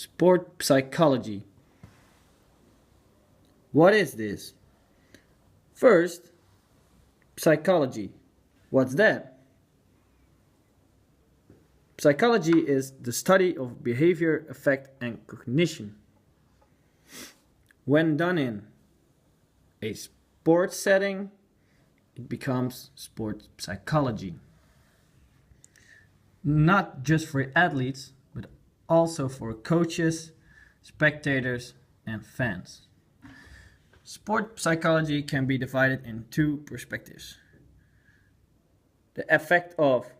Sport psychology. What is this? First, psychology. What's that? Psychology is the study of behavior, affect, and cognition. When done in a sports setting, it becomes sport psychology. Not just for athletes, but also for coaches, spectators, and fans. Sport psychology can be divided in two perspectives. The effect of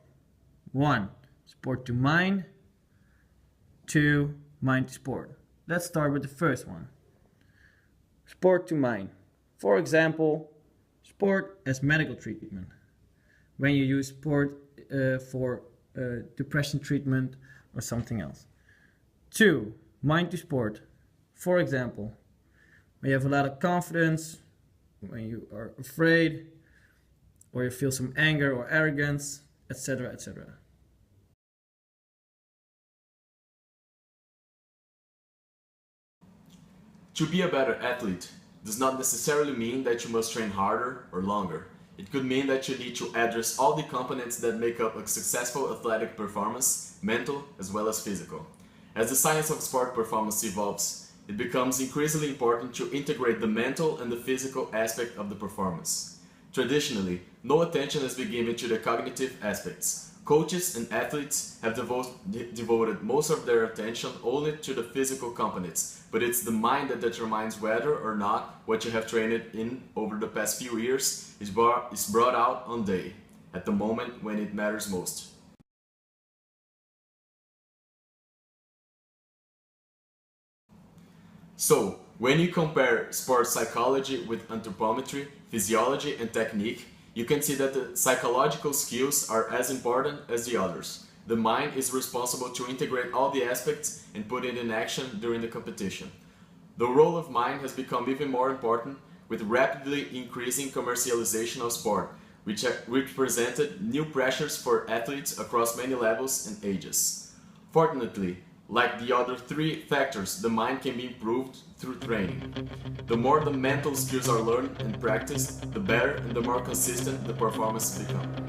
1. Sport to mind, 2. Mind to sport. Let's start with the first one. Sport to mind. For example, sport as medical treatment. When you use sport for depression treatment or something else. 2. Mind to sport. For example, when you have a lot of confidence, when you are afraid, or you feel some anger or arrogance, etc., etc. To be a better athlete does not necessarily mean that you must train harder or longer. It could mean that you need to address all the components that make up a successful athletic performance, mental as well as physical. As the science of sport performance evolves, it becomes increasingly important to integrate the mental and the physical aspect of the performance. Traditionally, no attention has been given to the cognitive aspects. Coaches and athletes have devoted most of their attention only to the physical components, but it's the mind that determines whether or not what you have trained in over the past few years is brought out on day, at the moment when it matters most. So, when you compare sports psychology with anthropometry, physiology and technique, you can see that the psychological skills are as important as the others. The mind is responsible to integrate all the aspects and put it in action during the competition. The role of mind has become even more important with rapidly increasing commercialization of sport, which presented new pressures for athletes across many levels and ages. Fortunately, like the other three factors, the mind can be improved through training. The more the mental skills are learned and practiced, the better and the more consistent the performance becomes.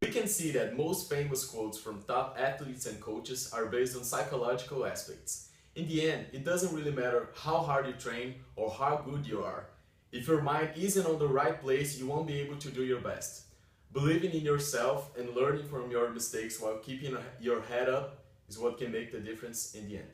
We can see that most famous quotes from top athletes and coaches are based on psychological aspects. In the end, it doesn't really matter how hard you train or how good you are. If your mind isn't on the right place, you won't be able to do your best. Believing in yourself and learning from your mistakes while keeping your head up is what can make the difference in the end.